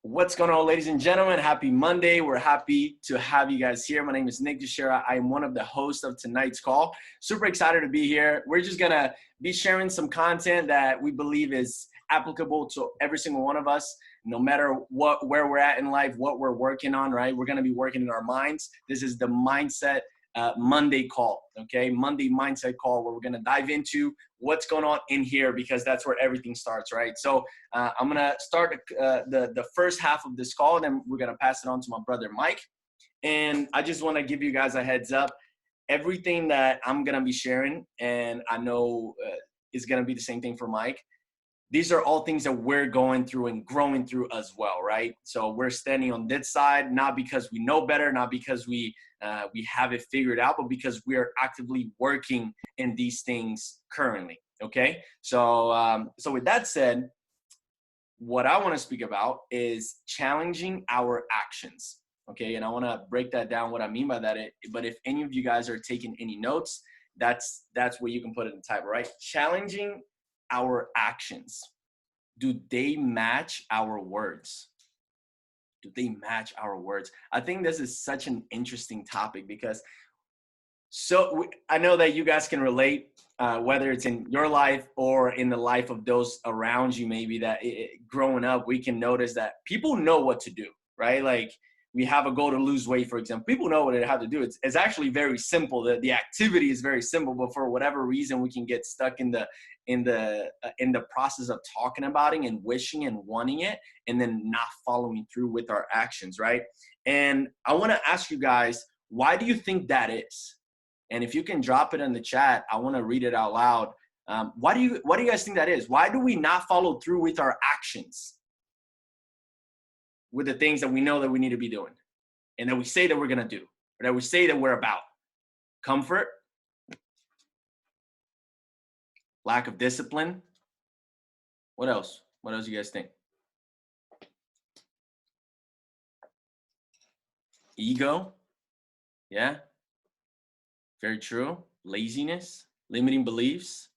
What's going on, ladies and gentlemen? Happy Monday. We're happy to have you guys here. My name is Nick Teixeira. I am one of the hosts of tonight's call. Super excited to be here. We're just going to be sharing some content that we believe is applicable to every single one of us, no matter where we're at in life, what we're working on, right? We're going to be working in our minds. This is the Mindset Monday call, okay? Monday Mindset call, where we're going to dive into what's going on in here, because that's where everything starts, right? So I'm going to start the first half of this call, and then we're going to pass it on to my brother, Mike. And I just want to give you guys a heads up. Everything that I'm going to be sharing, and I know is going to be the same thing for Mike, these are all things that we're going through and growing through as well, right? So we're standing on this side, not because we know better, not because we have it figured out, but because we are actively working in these things currently, okay? So with that said, what I want to speak about is challenging our actions, okay? And I want to break that down, what I mean by that. But if any of you guys are taking any notes, that's where you can put it in type, right? Challenging our actions. Do they match our words? Do they match our words? I think this is such an interesting topic, because I know that you guys can relate, whether it's in your life or in the life of those around you, maybe that growing up, we can notice that people know what to do, right? Like, we have a goal to lose weight, for example. People know what they have to do. It's actually very simple. The activity is very simple, but for whatever reason, we can get stuck in the process of talking about it and wishing and wanting it, and then not following through with our actions, right? And I want to ask you guys, why do you think that is? And if you can drop it in the chat, I want to read it out loud. Why do you guys think that is? Why do we not follow through with our actions, with the things that we know that we need to be doing, and that we say that we're going to do, or that we say that we're about? Comfort, lack of discipline. What else? What else do you guys think? Ego. Yeah. Very true. Laziness, limiting beliefs.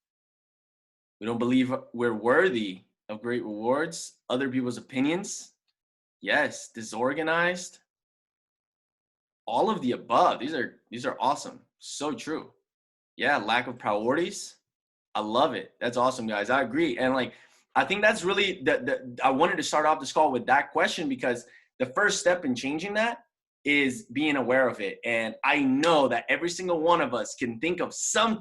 We don't believe we're worthy of great rewards, other people's opinions. Yes. Disorganized. All of the above. These are awesome. So true. Yeah. Lack of priorities. I love it. That's awesome, guys. I agree. And I think that's really I wanted to start off this call with that question, because the first step in changing that is being aware of it. And I know that every single one of us can think of some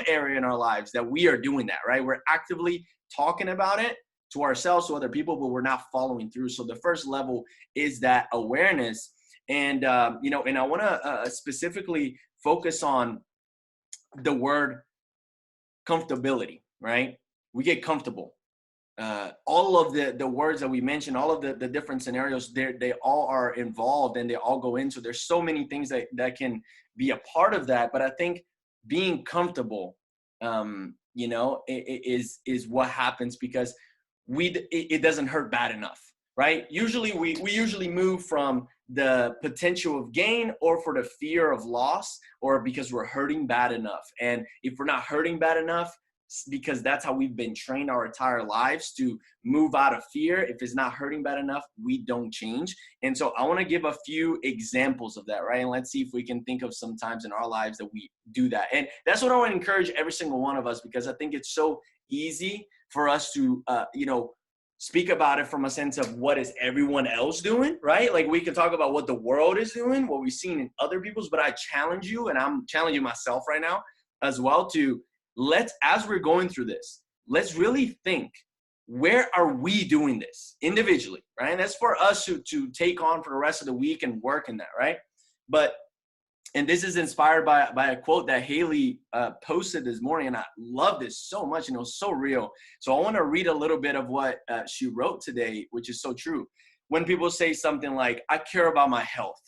area in our lives that we are doing that, right? We're actively talking about it to ourselves, to other people, but we're not following through. So the first level is that awareness. And, and I want to specifically focus on the word comfortability, right? We get comfortable. All of the words that we mentioned, all of the different scenarios, they all are involved, and they all go into. There's so many things that can be a part of that. But I think being comfortable, is what happens, because it doesn't hurt bad enough, right? Usually we usually move from the potential of gain, or for the fear of loss, or because we're hurting bad enough. And if we're not hurting bad enough, because that's how we've been trained our entire lives, to move out of fear. If it's not hurting bad enough, we don't change. And so I want to give a few examples of that, right? And let's see if we can think of some times in our lives that we do that. And that's what I want to encourage every single one of us, because I think it's so easy for us to, speak about it from a sense of what is everyone else doing, right? Like, we can talk about what the world is doing, what we've seen in other people's, but I challenge you, and I'm challenging myself right now as well, to as we're going through this, let's really think, where are we doing this individually, right? And that's for us to take on for the rest of the week and work in that, right? And this is inspired by a quote that Haley posted this morning, and I love this so much, and it was so real. So I want to read a little bit of what she wrote today, which is so true. When people say something like, I care about my health,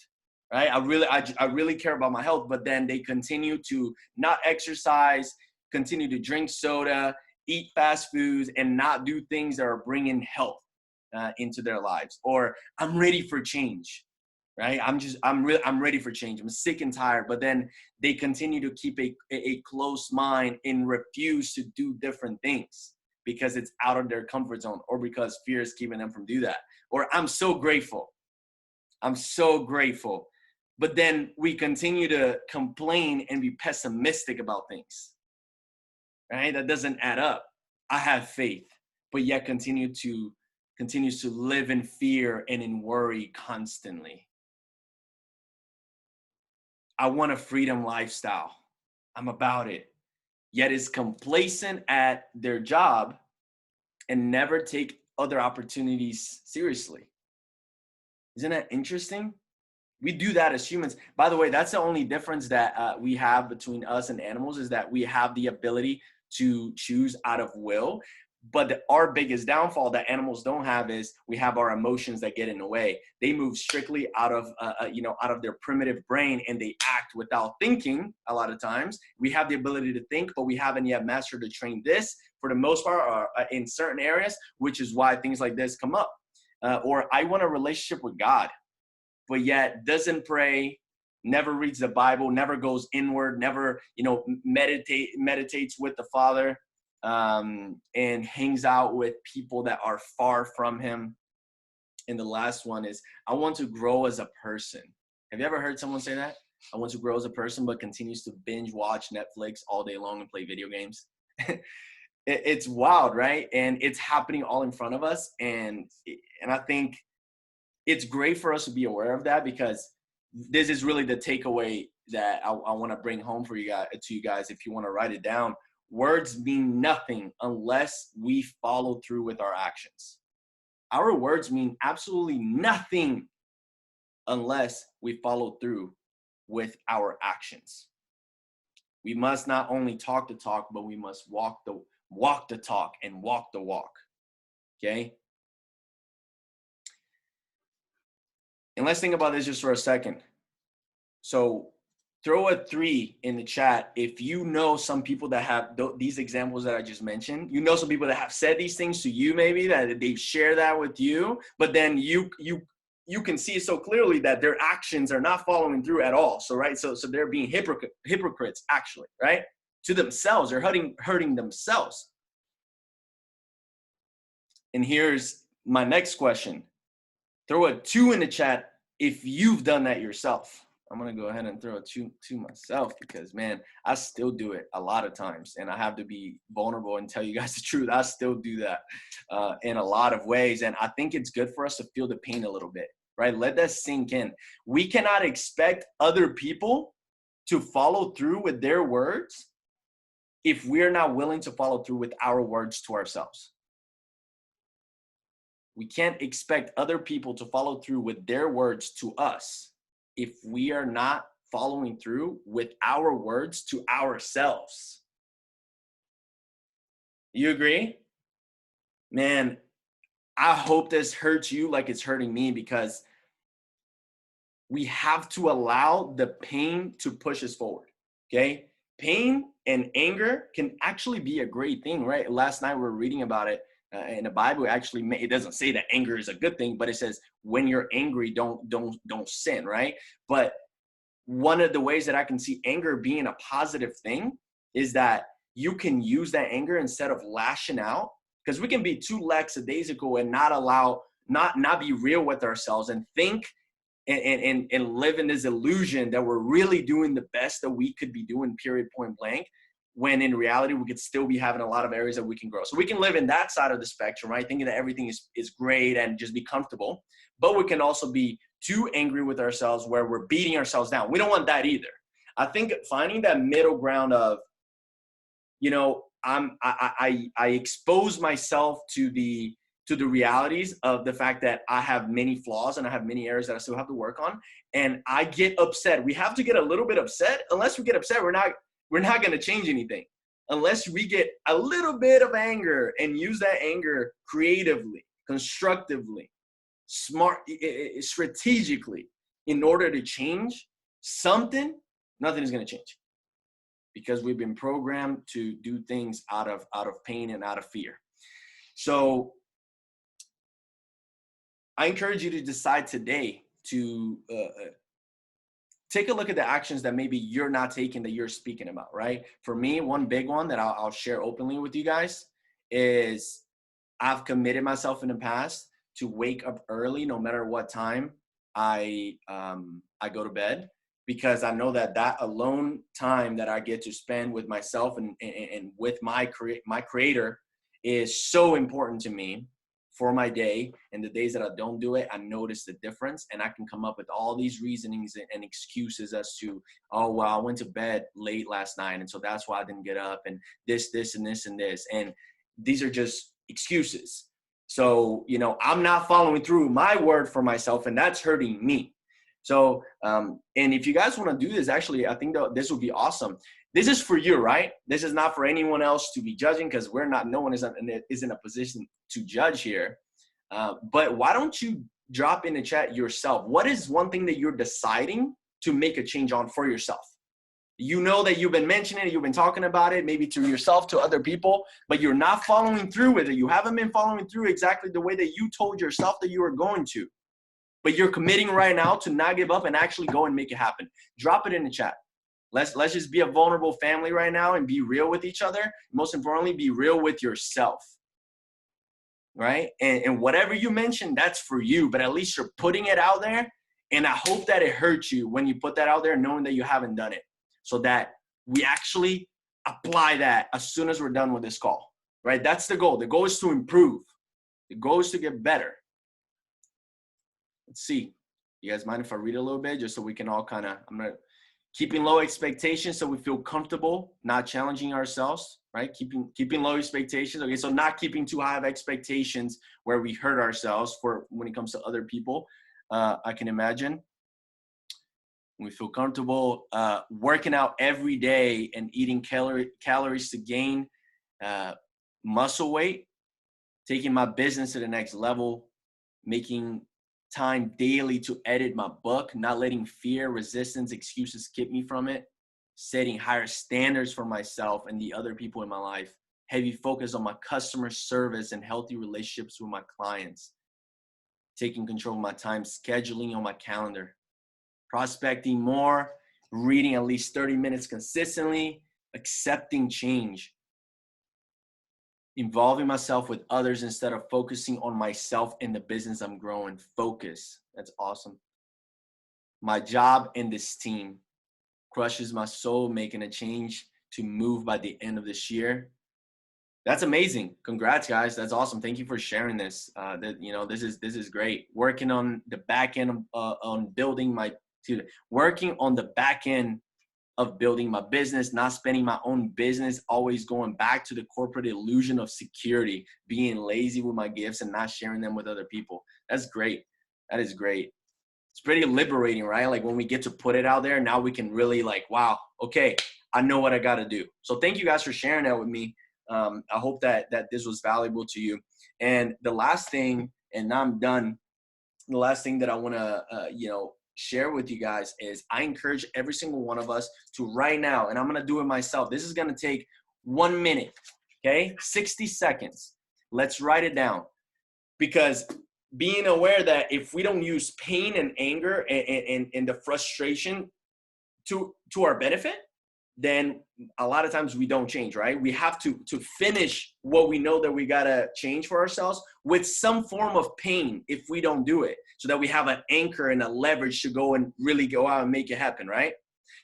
right? I really care about my health, but then they continue to not exercise, continue to drink soda, eat fast foods, and not do things that are bringing health into their lives. Or, I'm ready for change, right? I'm ready for change. I'm sick and tired. But then they continue to keep a close mind and refuse to do different things. because it's out of their comfort zone, or because fear is keeping them from do that. Or I'm so grateful. I'm so grateful. But then we continue to complain and be pessimistic about things, right? That doesn't add up. I have faith, but yet continues to live in fear and in worry constantly. I want a freedom lifestyle. I'm about it. Yet is complacent at their job and never take other opportunities seriously. Isn't that interesting? We do that as humans. By the way, that's the only difference that we have between us and animals, is that we have the ability to choose out of will. But our biggest downfall that animals don't have is we have our emotions that get in the way. They move strictly out of their primitive brain, and they act without thinking a lot of times. We have the ability to think, but we haven't yet mastered to train this for the most part in certain areas, which is why things like this come up. Or I want a relationship with God, but yet doesn't pray, never reads the Bible, never goes inward, never, meditates with the Father, and hangs out with people that are far from him. And the last one is, I want to grow as a person. Have you ever heard someone say that? I want to grow as a person, but continues to binge watch Netflix all day long and play video games. It's wild, right? And it's happening all in front of us. And I think it's great for us to be aware of that, because this is really the takeaway that I want to bring home for you guys. If you want to write it down, words mean nothing unless we follow through with our actions. Our words mean absolutely nothing unless we follow through with our actions. We must not only talk the talk, but we must walk the talk and walk the walk. Okay? And let's think about this just for a second. So throw a 3 in the chat if you know some people that have these examples that I just mentioned. You know some people that have said these things to you, maybe that they share that with you, but then you can see so clearly that their actions are not following through at all. So right, so they're being hypocrites actually, right? To themselves, they're hurting themselves. And here's my next question. Throw a 2 in the chat if you've done that yourself. I'm going to go ahead and throw a 2 myself, because, man, I still do it a lot of times. And I have to be vulnerable and tell you guys the truth. I still do that in a lot of ways. And I think it's good for us to feel the pain a little bit, right? Let that sink in. We cannot expect other people to follow through with their words if we're not willing to follow through with our words to ourselves. We can't expect other people to follow through with their words to us if we are not following through with our words to ourselves. You agree? Man, I hope this hurts you like it's hurting me, because we have to allow the pain to push us forward, okay? Pain and anger can actually be a great thing, right? Last night we were reading about it. In the Bible, actually, it doesn't say that anger is a good thing, but it says when you're angry, don't sin, right? But one of the ways that I can see anger being a positive thing is that you can use that anger instead of lashing out, because we can be too lackadaisical and not be real with ourselves and think and live in this illusion that we're really doing the best that we could be doing, period, point blank, when in reality, we could still be having a lot of areas that we can grow. So we can live in that side of the spectrum, right? Thinking that everything is great and just be comfortable. But we can also be too angry with ourselves where we're beating ourselves down. We don't want that either. I think finding that middle ground of, I expose myself to the realities of the fact that I have many flaws and I have many areas that I still have to work on. And I get upset. We have to get a little bit upset. Unless we get upset, we're not going to change anything unless we get a little bit of anger and use that anger creatively, constructively, strategically in order to change something. Nothing is going to change, because we've been programmed to do things out of pain and out of fear. So I encourage you to decide today to take a look at the actions that maybe you're not taking that you're speaking about, right? For me, one big one that I'll share openly with you guys is I've committed myself in the past to wake up early, no matter what time I go to bed, because I know that that alone time that I get to spend with myself and with my creator is so important to me for my day. And the days that I don't do it, I notice the difference, and I can come up with all these reasonings and excuses as to, oh, well, I went to bed late last night, and so that's why I didn't get up, and this, and this, and this. And these are just excuses. So, you know, I'm not following through my word for myself, and that's hurting me. So, and if you guys want to do this, actually, I think that this would be awesome. This is for you, right? This is not for anyone else to be judging, because no one is in a position to judge here. But why don't you drop in the chat yourself? What is one thing that you're deciding to make a change on for yourself? You know that you've been mentioning it, you've been talking about it, maybe to yourself, to other people, but you're not following through with it. You haven't been following through exactly the way that you told yourself that you were going to. But you're committing right now to not give up and actually go and make it happen. Drop it in the chat. Let's just be a vulnerable family right now and be real with each other. Most importantly, be real with yourself, right? And whatever you mentioned, that's for you, but at least you're putting it out there. And I hope that it hurts you when you put that out there, knowing that you haven't done it, so that we actually apply that as soon as we're done with this call, right? That's the goal. The goal is to improve. The goal is to get better. Let's see. You guys mind if I read a little bit, just so we can all kind of, keeping low expectations so we feel comfortable, not challenging ourselves, right? Keeping low expectations. Okay, so not keeping too high of expectations where we hurt ourselves for when it comes to other people. I can imagine. We feel comfortable working out every day and eating calories to gain muscle weight, taking my business to the next level, making time daily to edit my book, not letting fear, resistance, excuses keep me from it, setting higher standards for myself and the other people in my life, heavy focus on my customer service and healthy relationships with my clients, taking control of my time, scheduling on my calendar, prospecting more, reading at least 30 minutes consistently, accepting change, involving myself with others instead of focusing on myself and the business I'm growing. Focus. That's awesome. My job in this team crushes my soul, making a change to move by the end of this year. That's amazing. Congrats, guys. That's awesome. Thank you for sharing this. This is great. Working on the back end on building working on the back end of building my business, not spending my own business, always going back to the corporate illusion of security, being lazy with my gifts and not sharing them with other people. That's great. That is great. It's pretty liberating, right? Like when we get to put it out there, now we can really wow, okay, I know what I got to do. So thank you guys for sharing that with me. I hope that this was valuable to you. And the last thing, and now I'm done, the last thing that I want to, share with you guys is I encourage every single one of us to right now, and I'm going to do it myself. This is going to take 1 minute, okay? 60 seconds. Let's write it down, because being aware that if we don't use pain and anger and the frustration to our benefit, then a lot of times we don't change, right? We have to finish what we know that we got to change for ourselves with some form of pain if we don't do it, so that we have an anchor and a leverage to go and really go out and make it happen, right?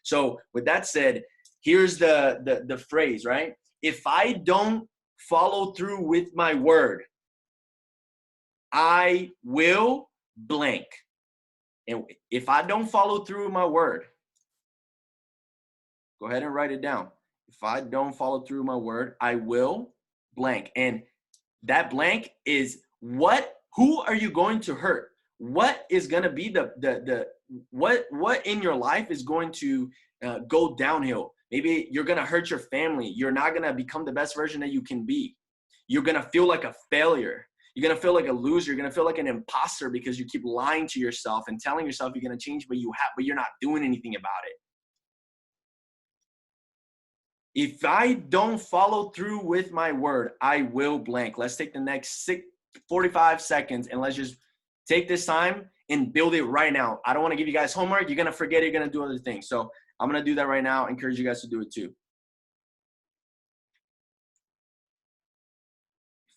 So with that said, here's the phrase, right? If I don't follow through with my word, I will blank. And if I don't follow through with my word, go ahead and write it down. If I don't follow through my word, I will blank. And that blank is who are you going to hurt? What is going to be what in your life is going to go downhill? Maybe you're going to hurt your family. You're not going to become the best version that you can be. You're going to feel like a failure. You're going to feel like a loser. You're going to feel like an imposter because you keep lying to yourself and telling yourself you're going to change, but you're not doing anything about it. If I don't follow through with my word, I will blank. Let's take the next 45 seconds and let's just take this time and build it right now. I don't want to give you guys homework. You're going to forget it. You're going to do other things. So I'm going to do that right now. I encourage you guys to do it too.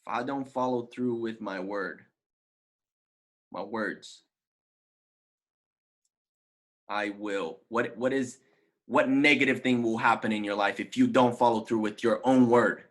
If I don't follow through with my words, I will. What negative thing will happen in your life if you don't follow through with your own word?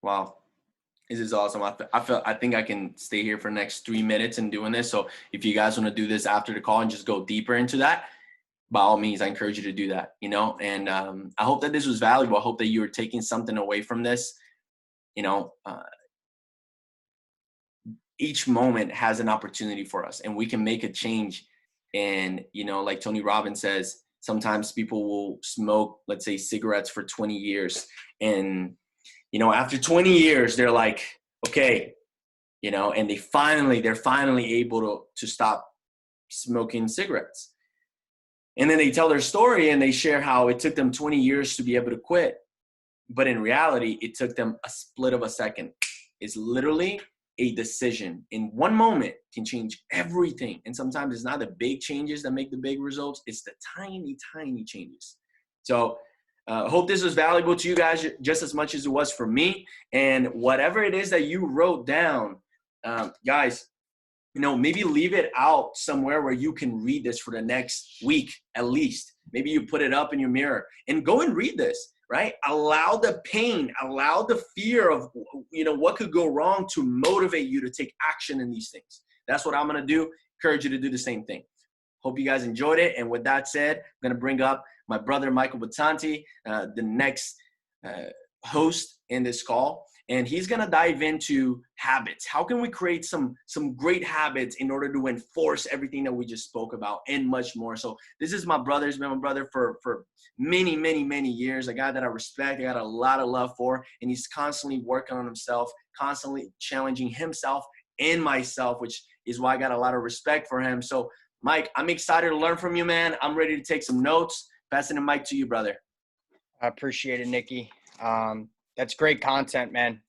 Wow. This is awesome. I think I can stay here for the next 3 minutes and doing this. So if you guys want to do this after the call and just go deeper into that, by all means, I encourage you to do that, and I hope that this was valuable. I hope that you are taking something away from this. Each moment has an opportunity for us and we can make a change. And, like Tony Robbins says, sometimes people will smoke, let's say, cigarettes for 20 years. And, after 20 years, they're like, okay, and they're finally able to stop smoking cigarettes. And then they tell their story and they share how it took them 20 years to be able to quit. But in reality, it took them a split of a second. It's literally a decision in one moment can change everything. And sometimes it's not the big changes that make the big results. It's the tiny, tiny changes. So hope this was valuable to you guys just as much as it was for me. And whatever it is that you wrote down, guys, maybe leave it out somewhere where you can read this for the next week at least. Maybe you put it up in your mirror and go and read this, right? Allow the pain, allow the fear of, what could go wrong to motivate you to take action in these things. That's what I'm going to do. Encourage you to do the same thing. Hope you guys enjoyed it. And with that said, I'm going to bring up my brother, Michael Battanti, the next host in this call. And he's going to dive into habits. How can we create some great habits in order to enforce everything that we just spoke about and much more? So this is my brother. He's been my brother for many, many, many years. A guy that I respect, I got a lot of love for. And he's constantly working on himself, constantly challenging himself and myself, which is why I got a lot of respect for him. So, Mike, I'm excited to learn from you, man. I'm ready to take some notes. Passing the mic to you, brother. I appreciate it, Nikki. That's great content, man.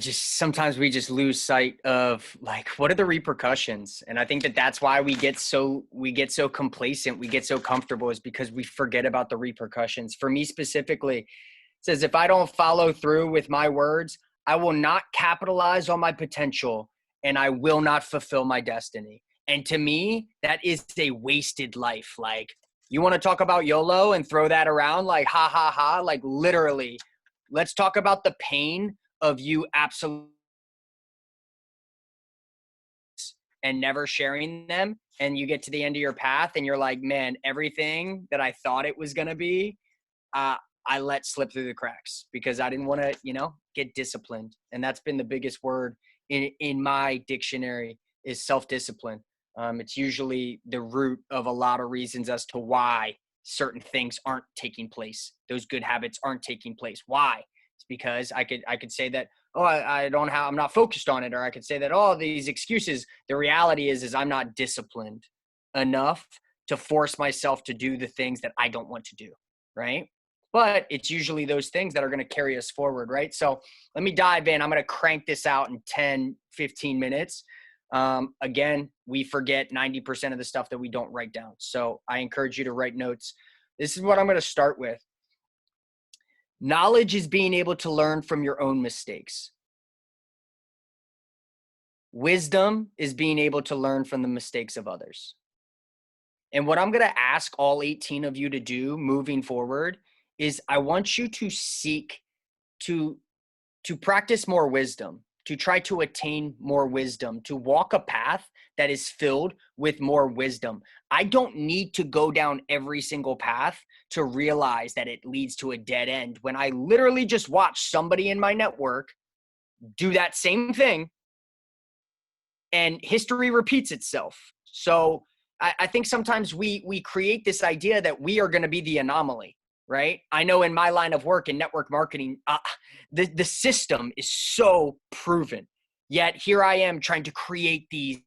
Sometimes we just lose sight of like, what are the repercussions? And I think that's why we get so complacent. We get so comfortable is because we forget about the repercussions. For me specifically, it says, if I don't follow through with my words, I will not capitalize on my potential and I will not fulfill my destiny. And to me, that is a wasted life. Like, you want to talk about YOLO and throw that around like, ha, ha, ha, like literally, let's talk about the pain of you absolutely and never sharing them. And you get to the end of your path and you're like, man, everything that I thought it was going to be, I let slip through the cracks because I didn't want to, get disciplined. And that's been the biggest word in my dictionary is self-discipline. It's usually the root of a lot of reasons as to why certain things aren't taking place. Those good habits aren't taking place. Why? It's because I could say that, I'm not focused on it. Or I could say that, these excuses. The reality is I'm not disciplined enough to force myself to do the things that I don't want to do. Right. But it's usually those things that are going to carry us forward. Right. So let me dive in. I'm going to crank this out in 10, 15 minutes. Again, we forget 90% of the stuff that we don't write down. So I encourage you to write notes. This is what I'm going to start with. Knowledge is being able to learn from your own mistakes. Wisdom is being able to learn from the mistakes of others. And what I'm going to ask all 18 of you to do moving forward is I want you to seek to practice more wisdom, to try to attain more wisdom, to walk a path that is filled with more wisdom. I don't need to go down every single path to realize that it leads to a dead end when I literally just watch somebody in my network do that same thing and history repeats itself. So I think sometimes we create this idea that we are going to be the anomaly. Right? I know in my line of work in network marketing, the system is so proven. Yet here I am trying to create these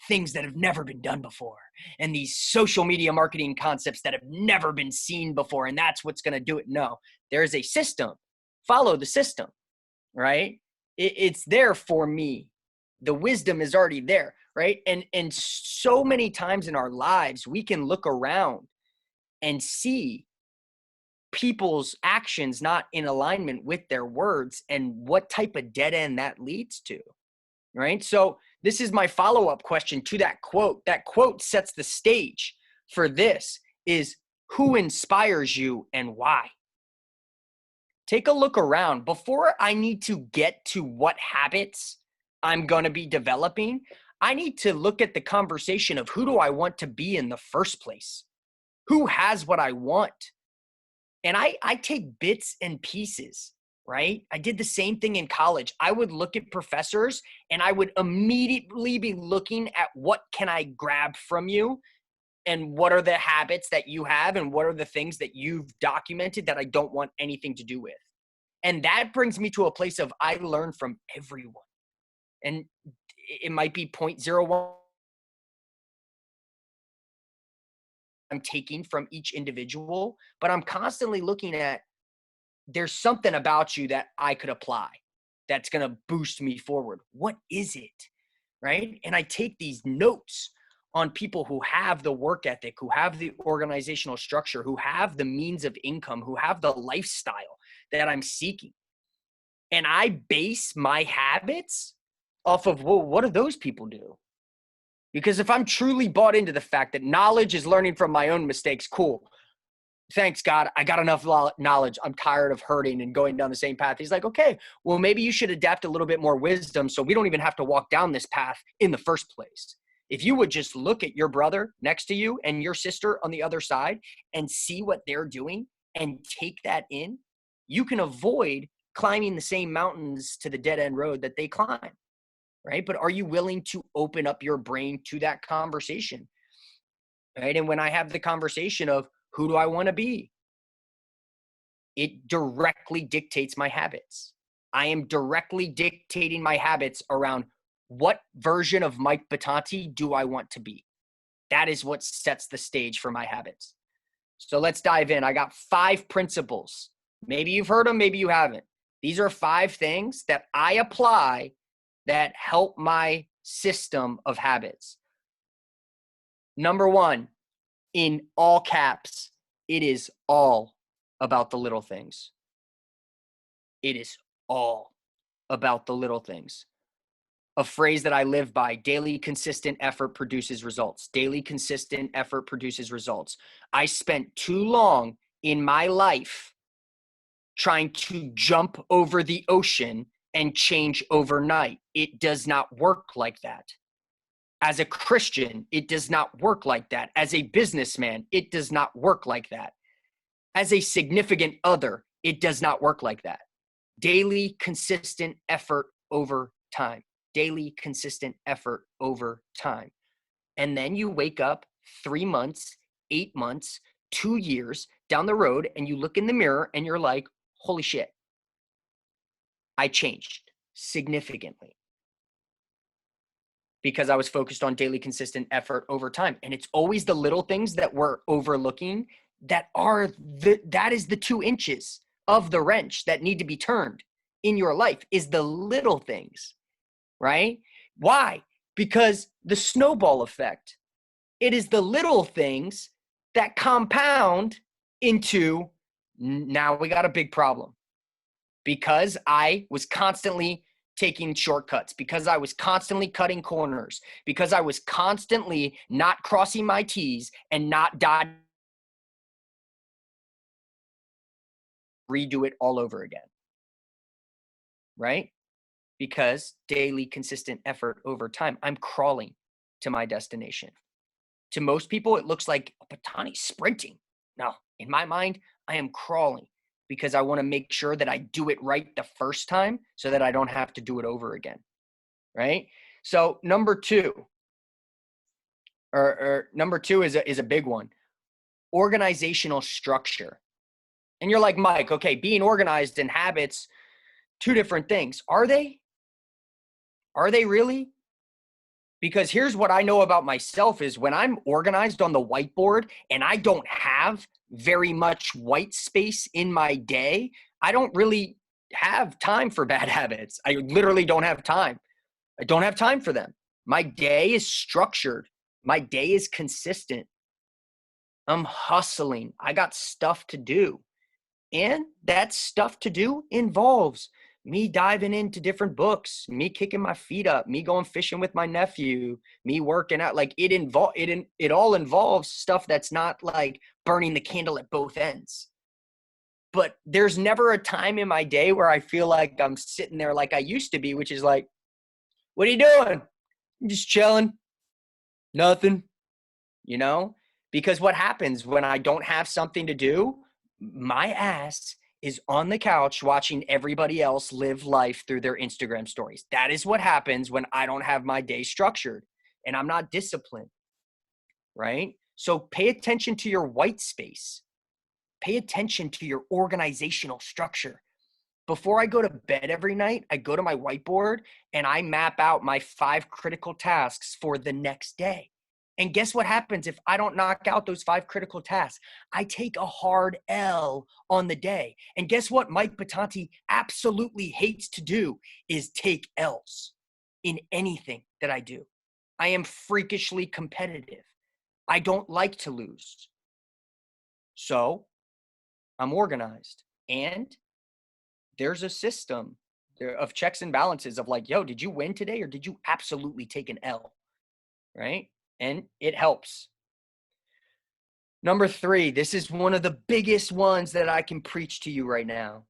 things that have never been done before, and these social media marketing concepts that have never been seen before. And that's what's going to do it. No, there's a system. Follow the system, right? It's there for me. The wisdom is already there, right? And so many times in our lives, we can look around and see people's actions not in alignment with their words and what type of dead end that leads to, right? So this is my follow-up question to that quote. That quote sets the stage for this is who inspires you and why? Take a look around. Before I need to get to what habits I'm going to be developing, I need to look at the conversation of who do I want to be in the first place? Who has what I want? And I take bits and pieces, right? I did the same thing in college. I would look at professors and I would immediately be looking at what can I grab from you and what are the habits that you have and what are the things that you've documented that I don't want anything to do with. And that brings me to a place of I learn from everyone. And it might be 0.01 I'm taking from each individual, but I'm constantly looking at there's something about you that I could apply that's going to boost me forward. What is it? Right? And I take these notes on people who have the work ethic, who have the organizational structure, who have the means of income, who have the lifestyle that I'm seeking. And I base my habits off of, well, what do those people do? Because if I'm truly bought into the fact that knowledge is learning from my own mistakes, cool. Thanks, God. I got enough knowledge. I'm tired of hurting and going down the same path. He's like, okay, well, maybe you should adapt a little bit more wisdom so we don't even have to walk down this path in the first place. If you would just look at your brother next to you and your sister on the other side and see what they're doing and take that in, you can avoid climbing the same mountains to the dead end road that they climb. Right? But are you willing to open up your brain to that conversation? Right? And when I have the conversation of who do I want to be? It directly dictates my habits. I am directly dictating my habits around what version of Mike Battanti do I want to be? That is what sets the stage for my habits. So let's dive in. I got 5 principles. Maybe you've heard them, maybe you haven't. These are 5 things that I apply that help my system of habits. Number 1, in all caps, it is all about the little things. It is all about the little things. A phrase that I live by, daily consistent effort produces results. Daily consistent effort produces results. I spent too long in my life trying to jump over the ocean and change overnight. It does not work like that. As a Christian, it does not work like that. As a businessman, it does not work like that. As a significant other, it does not work like that. Daily, consistent effort over time. Daily, consistent effort over time. And then you wake up 3 months, 8 months, 2 years down the road, and you look in the mirror and you're like, holy shit, I changed significantly because I was focused on daily consistent effort over time. And it's always the little things that we're overlooking that is the 2 inches of the wrench that need to be turned in your life is the little things, right? Why? Because the snowball effect, it is the little things that compound into now we got a big problem. Because I was constantly taking shortcuts, because I was constantly cutting corners, because I was constantly not crossing my T's and not dotting, redo it all over again, right? Because daily consistent effort over time, I'm crawling to my destination. To most people, it looks like Battanti sprinting. No, in my mind, I am crawling because I want to make sure that I do it right the first time so that I don't have to do it over again, right? So number 2 is a big one. Organizational structure. And you're like, Mike, okay, being organized and habits, 2 different things. Are they? Are they really? Because here's what I know about myself is when I'm organized on the whiteboard and I don't have very much white space in my day, I don't really have time for bad habits. I literally don't have time. I don't have time for them. My day is structured. My day is consistent. I'm hustling. I got stuff to do. And that stuff to do involves me diving into different books, me kicking my feet up, me going fishing with my nephew, me working out. Like it all involves stuff that's not like burning the candle at both ends. But there's never a time in my day where I feel like I'm sitting there like I used to be, which is like, what are you doing? I'm just chilling. Nothing, you know? Because what happens when I don't have something to do? My ass is on the couch watching everybody else live life through their Instagram stories. That is what happens when I don't have my day structured and I'm not disciplined, right? So pay attention to your white space. Pay attention to your organizational structure. Before I go to bed every night, I go to my whiteboard and I map out my 5 critical tasks for the next day. And guess what happens if I don't knock out those 5 critical tasks? I take a hard L on the day. And guess what Mike Batanti absolutely hates to do is take L's in anything that I do. I am freakishly competitive. I don't like to lose. So I'm organized. And there's a system of checks and balances of like, yo, did you win today or did you absolutely take an L? Right? And it helps. Number 3, this is one of the biggest ones that I can preach to you right now.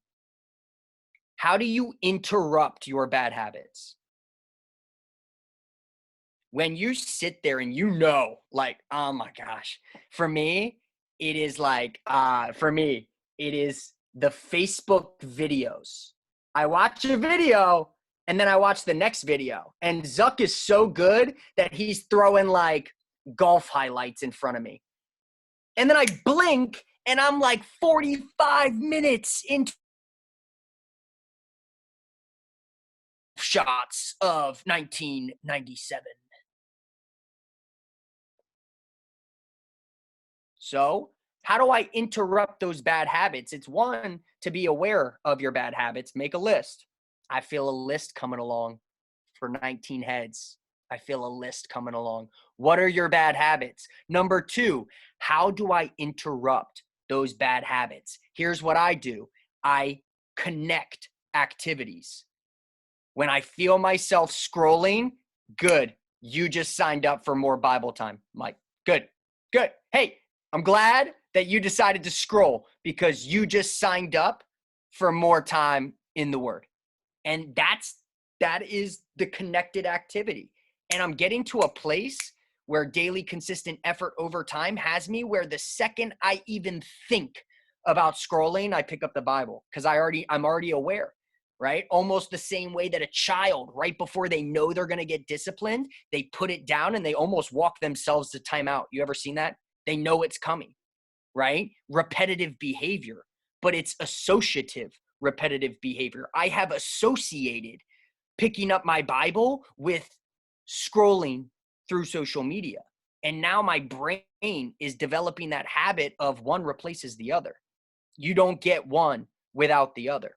How do you interrupt your bad habits? When you sit there and you know, like, oh my gosh, for me, it is like, it is the Facebook videos. I watch a video and then I watch the next video. And Zuck is so good that he's throwing like golf highlights in front of me. And then I blink and I'm like 45 minutes into shots of 1997. So how do I interrupt those bad habits? It's one, to be aware of your bad habits. Make a list. I feel a list coming along for 19 heads. I feel a list coming along. What are your bad habits? Number 2, how do I interrupt those bad habits? Here's what I do. I connect activities. When I feel myself scrolling, good. You just signed up for more Bible time, Mike. Good. Hey, I'm glad that you decided to scroll because you just signed up for more time in the Word. And that is the connected activity. And I'm getting to a place where daily consistent effort over time has me where the second I even think about scrolling, I pick up the Bible because I'm already aware, right? Almost the same way that a child, right before they know they're going to get disciplined, they put it down and they almost walk themselves to timeout. You ever seen that? They know it's coming, right? Repetitive behavior, but it's associative repetitive behavior. I have associated picking up my Bible with scrolling through social media. And now my brain is developing that habit of one replaces the other. You don't get one without the other,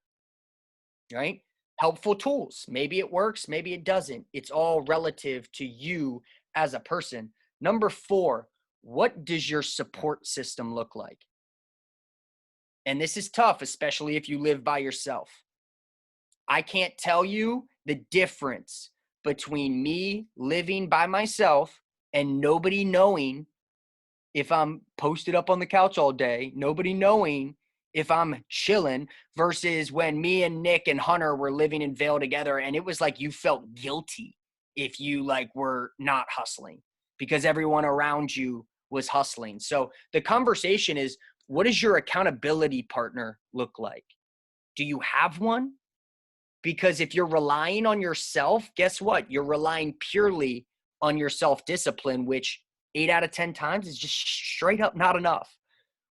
right? Helpful tools. Maybe it works, maybe it doesn't. It's all relative to you as a person. Number 4, what does your support system look like? And this is tough, especially if you live by yourself. I can't tell you the difference between me living by myself and nobody knowing if I'm posted up on the couch all day, nobody knowing if I'm chilling, versus when me and Nick and Hunter were living in Vail together and it was like you felt guilty if you like were not hustling because everyone around you was hustling. So the conversation is, what does your accountability partner look like? Do you have one? Because if you're relying on yourself, guess what? You're relying purely on your self-discipline, which 8 out of 10 times is just straight up not enough.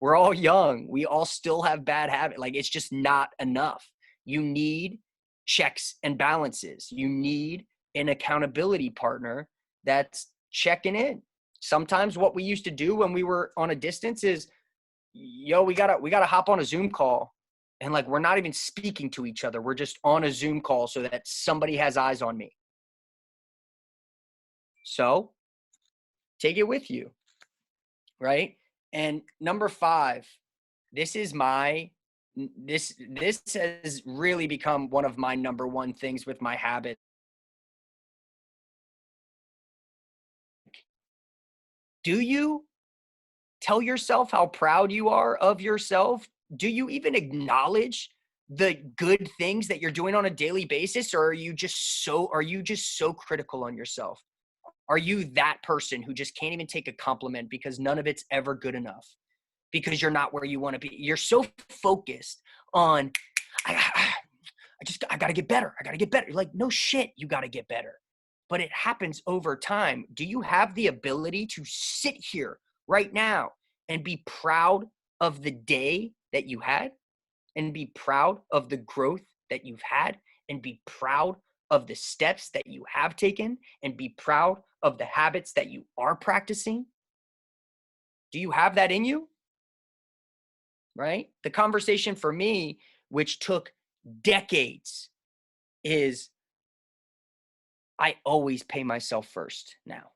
We're all young. We all still have bad habits. Like, it's just not enough. You need checks and balances. You need an accountability partner that's checking in. Sometimes what we used to do when we were on a distance is, yo, we gotta hop on a Zoom call, and like we're not even speaking to each other. We're just on a Zoom call so that somebody has eyes on me. So take it with you, right? And number 5, this has really become one of my number one things with my habit. Do you tell yourself how proud you are of yourself? Do you even acknowledge the good things that you're doing on a daily basis, or are you just so critical on yourself? Are you that person who just can't even take a compliment because none of it's ever good enough? Because you're not where you want to be. You're so focused on, I got to get better. I got to get better. Like, no shit, you got to get better. But it happens over time. Do you have the ability to sit here right now and be proud of the day that you had, and be proud of the growth that you've had, and be proud of the steps that you have taken, and be proud of the habits that you are practicing? Do you have that in you? Right? The conversation for me, which took decades, is I always pay myself first now.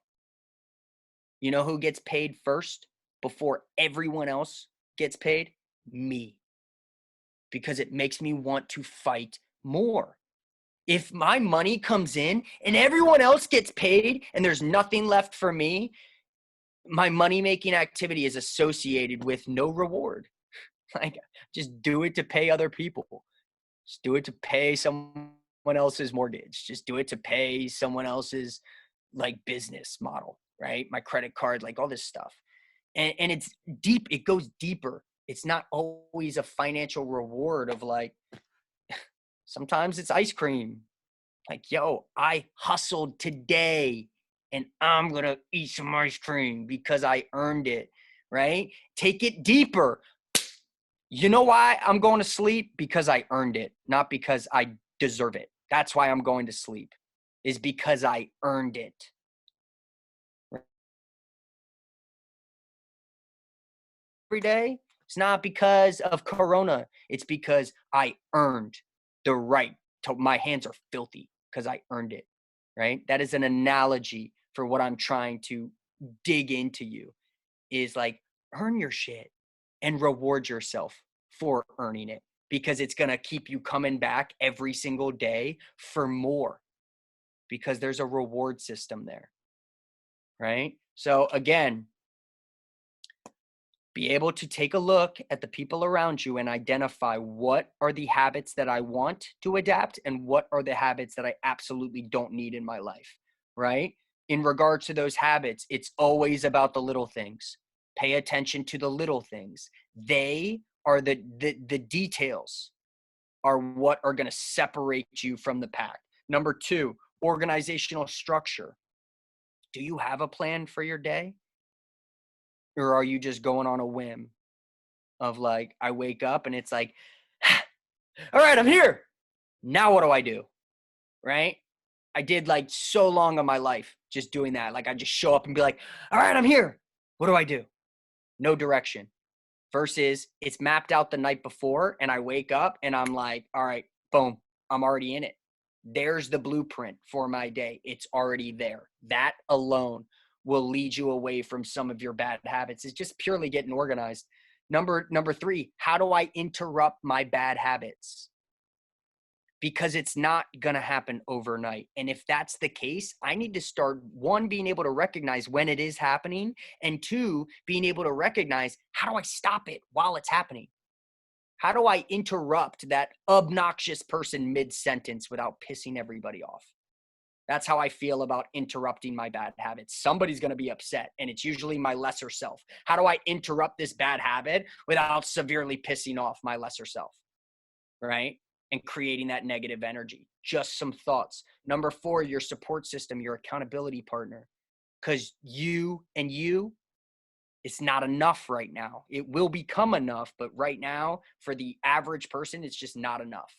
You know who gets paid first before everyone else gets paid? Me. Because it makes me want to fight more. If my money comes in and everyone else gets paid and there's nothing left for me, my money-making activity is associated with no reward. Like, just do it to pay other people. Just do it to pay someone else's mortgage. Just do it to pay someone else's like business model, right? My credit card, like all this stuff. And it's deep. It goes deeper. It's not always a financial reward of like, sometimes it's ice cream. Like, yo, I hustled today and I'm going to eat some ice cream because I earned it, right? Take it deeper. You know why I'm going to sleep? Because I earned it, not because I deserve it. That's why I'm going to sleep, is because I earned it. Every day, it's not because of Corona. It's because I earned the right to, my hands are filthy because I earned it, right? That is an analogy for what I'm trying to dig into you, is like, earn your shit and reward yourself for earning it, because it's going to keep you coming back every single day for more, because there's a reward system there, right? So again, be able to take a look at the people around you and identify what are the habits that I want to adapt and what are the habits that I absolutely don't need in my life, right? In regards to those habits, it's always about the little things. Pay attention to the little things. They are the details are what are going to separate you from the pack. Number 2, organizational structure. Do you have a plan for your day? Or are you just going on a whim of like, I wake up and it's like, all right, I'm here. Now what do I do? Right? I did like so long of my life just doing that. Like, I just show up and be like, all right, I'm here. What do I do? No direction. Versus it's mapped out the night before and I wake up and I'm like, all right, boom, I'm already in it. There's the blueprint for my day. It's already there. That alone will lead you away from some of your bad habits. It's just purely getting organized. Number 3, how do I interrupt my bad habits? Because it's not going to happen overnight. And if that's the case, I need to start, 1, being able to recognize when it is happening, and 2, being able to recognize, how do I stop it while it's happening? How do I interrupt that obnoxious person mid-sentence without pissing everybody off? That's how I feel about interrupting my bad habits. Somebody's going to be upset, and it's usually my lesser self. How do I interrupt this bad habit without severely pissing off my lesser self, right? And creating that negative energy. Just some thoughts. Number 4, your support system, your accountability partner. Because you, it's not enough right now. It will become enough, but right now, for the average person, it's just not enough.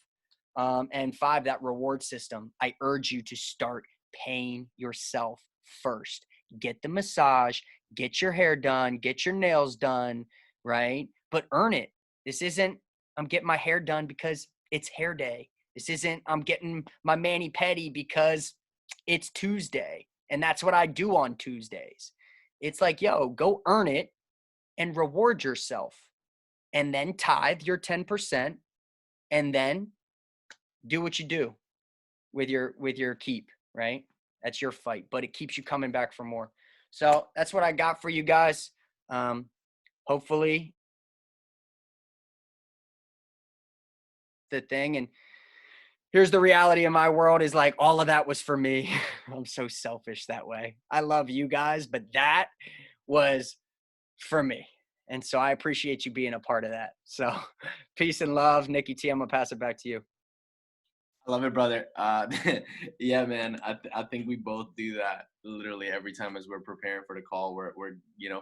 And 5, that reward system. I urge you to start paying yourself first. Get the massage, get your hair done, get your nails done, right? But earn it. This isn't, I'm getting my hair done because it's hair day. This isn't, I'm getting my mani-pedi because it's Tuesday. And that's what I do on Tuesdays. It's like, yo, go earn it and reward yourself. And then tithe your 10%, and then do what you do with your keep, right? That's your fight, but it keeps you coming back for more. So that's what I got for you guys. Hopefully the thing, and here's the reality of my world is like, all of that was for me. I'm so selfish that way. I love you guys, but that was for me. And so I appreciate you being a part of that. So peace and love. Nikki T, I'm gonna pass it back to you. I love it, brother. Yeah, man. I think we both do that literally every time as we're preparing for the call. We're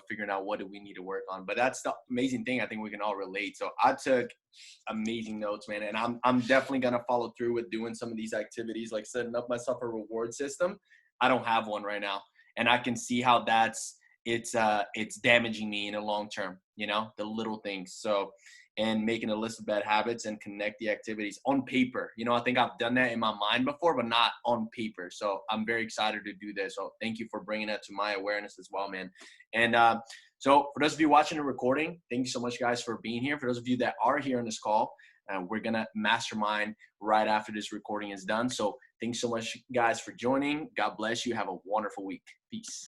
figuring out what do we need to work on. But that's the amazing thing. I think we can all relate. So I took amazing notes, man, and I'm definitely gonna follow through with doing some of these activities, like setting up myself a reward system. I don't have one right now, and I can see how it's damaging me in the long term. The little things. So. And making a list of bad habits and connect the activities on paper. I think I've done that in my mind before, but not on paper. So I'm very excited to do this. So thank you for bringing that to my awareness as well, man. And so for those of you watching the recording, thank you so much, guys, for being here. For those of you that are here on this call, we're going to mastermind right after this recording is done. So thanks so much, guys, for joining. God bless you. Have a wonderful week. Peace.